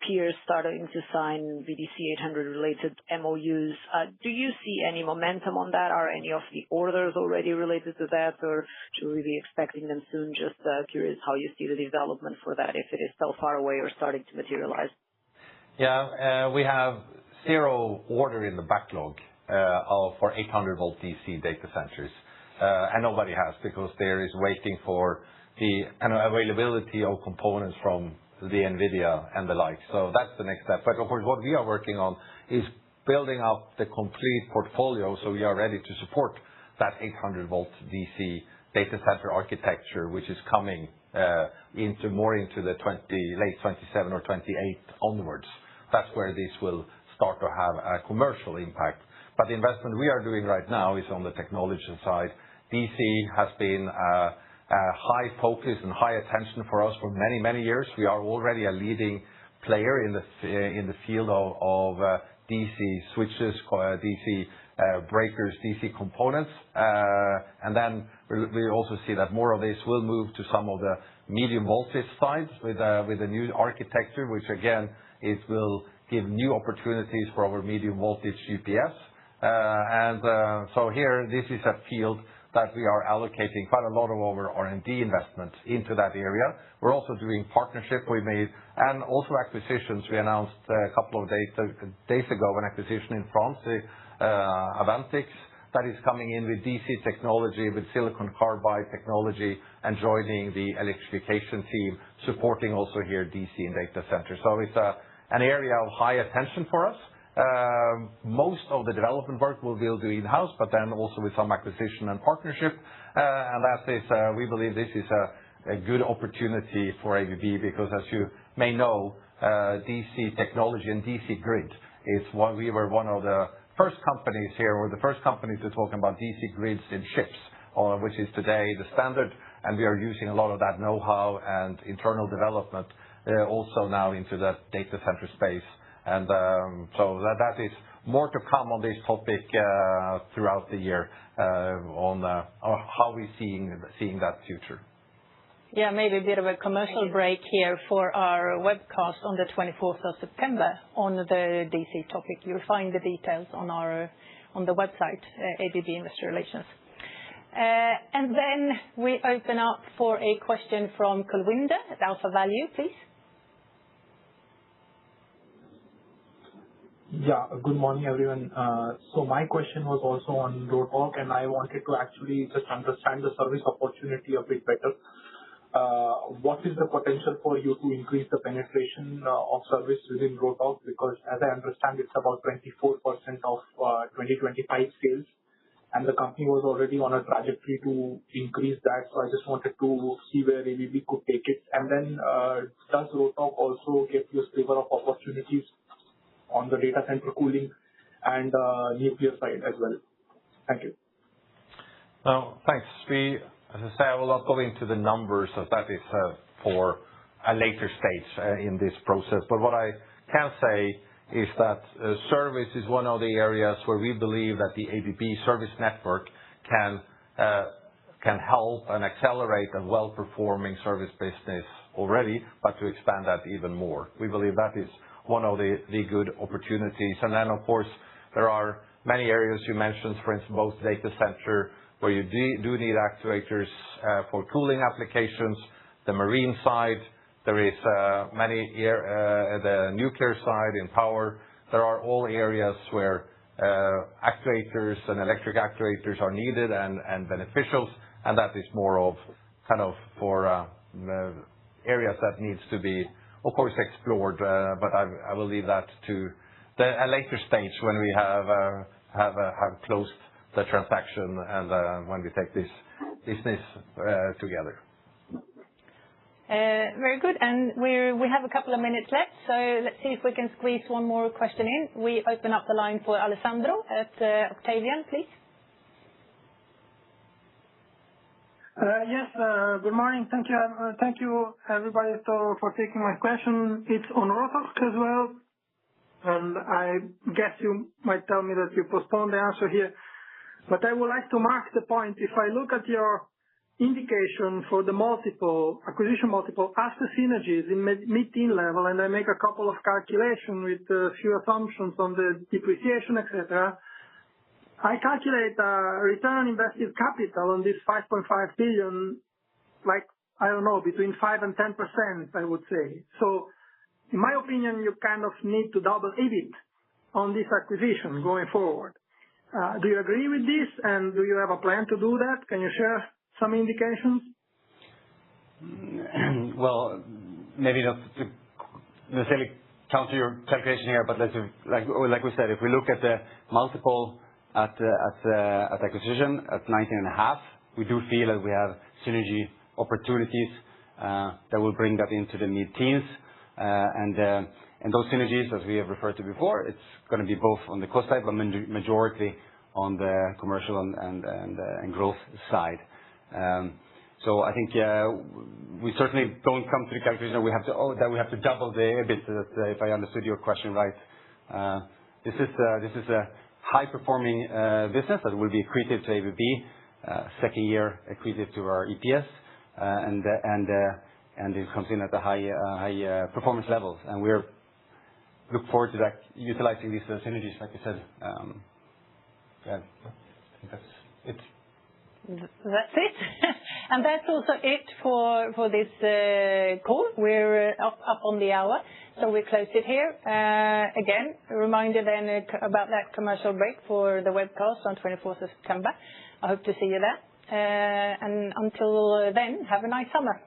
peers starting to sign VDC 800 related MOUs. Do you see any momentum on that? Are any of the orders already related to that, or should we be expecting them soon? Just curious how you see the development for that, if it is still far away or starting to materialize. Yeah, we have 0 order in the backlog for 800-volt DC data centers. And nobody has, because there is waiting for the kind of availability of components from the NVIDIA and the like. So that's the next step. But of course, what we are working on is building up the complete portfolio so we are ready to support that 800-volt DC data center architecture, which is coming into the late 27 or 28 onwards. That's where this will start to have a commercial impact. But the investment we are doing right now is on the technology side. DC has been a high focus and high attention for us for many, many years. We are already a leading player in the field of DC switches, DC breakers, DC components. And then we also see that more of this will move to some of the medium voltage sides with a new architecture, which again, it will give new opportunities for our medium voltage UPS. So here, this is a field that we are allocating quite a lot of our R&D investments into that area. We're also doing partnership we made and also acquisitions. We announced a couple of days ago an acquisition in France, Avantix, that is coming in with DC technology, with silicon carbide technology, and joining the electrification team, supporting also here DC and data centers. So it's an area of high attention for us. Most of the development work we'll do in-house, but then also with some acquisition and partnership. And that is, we believe this is a good opportunity for ABB because, as you may know, DC technology and DC grid is what we were one of the first companies here, or the first company to talk about DC grids in ships, which is today the standard. And we are using a lot of that know-how and internal development also now into the data center space. And so that is more to come on this topic throughout the year on how we're seeing that future. Yeah, maybe a bit of a commercial break here for our webcast on the 24th of September on the DC topic. You'll find the details on the website, ABB Investor Relations. And then we open up for a question from Kulwinder at Alpha Value, please. Yeah, good morning, everyone. So my question was also on Rotork, and I wanted to actually just understand the service opportunity a bit better. What is the potential for you to increase the penetration of service within Rotork? Because as I understand, it's about 24% of 2025 sales, and the company was already on a trajectory to increase that. So I just wanted to see where ABB could take it. And then does Rotork also give you a sliver of opportunities on the data center cooling and nuclear side as well? Thank you. Thanks. As I say, I will not go into the numbers, as that is for a later stage in this process. But what I can say is that service is one of the areas where we believe that the ABB service network can help and accelerate a well-performing service business already, but to expand that even more. We believe that is one of the good opportunities. And then, of course, there are many areas you mentioned, for instance, both data center, where you do need actuators for cooling applications, the marine side, there is the nuclear side in power. There are all areas where actuators and electric actuators are needed and beneficial, and that is more of kind of for areas that needs to be, of course, explored, but I will leave that to a later stage when we have closed the transaction and when we take this business together. Very good. And we have a couple of minutes left, so let's see if we can squeeze one more question in. We open up the line for Alessandro at Octavian, please. Yes, good morning. Thank you. Thank you, everybody, for taking my question. It's on Rotork as well. and I guess you might tell me that you postponed the answer here, but I would like to mark the point. If I look at your indication for the acquisition multiple after synergies in mid-teen level, and I make a couple of calculations with a few assumptions on the depreciation, etc., I calculate a return on invested capital on this 5.5 billion, like, I don't know, between 5 and 10%, I would say. So, in my opinion, you kind of need to double EBIT on this acquisition going forward. Do you agree with this, and do you have a plan to do that? Can you share some indications? Well, maybe not to necessarily counter your calculation here, but like we said, if we look at the multiple at acquisition at 19.5, we do feel that we have synergy opportunities that will bring that into the mid-teens. And those synergies, as we have referred to before, it's going to be both on the cost side, but majority on the commercial and growth side. So I think we certainly don't come to the calculation that we have to double the EBIT. If I understood your question right, this is a high-performing business that will be accretive to ABB, second year accretive to our EPS, and it comes in at the high performance levels, and we're look forward to that, utilizing these synergies, like I said. Yeah, I think that's it. That's it. And that's also it for this call. We're up on the hour, so we close it here. Again, a reminder then about that commercial break for the webcast on 24th of September. I hope to see you there. And until then, have a nice summer.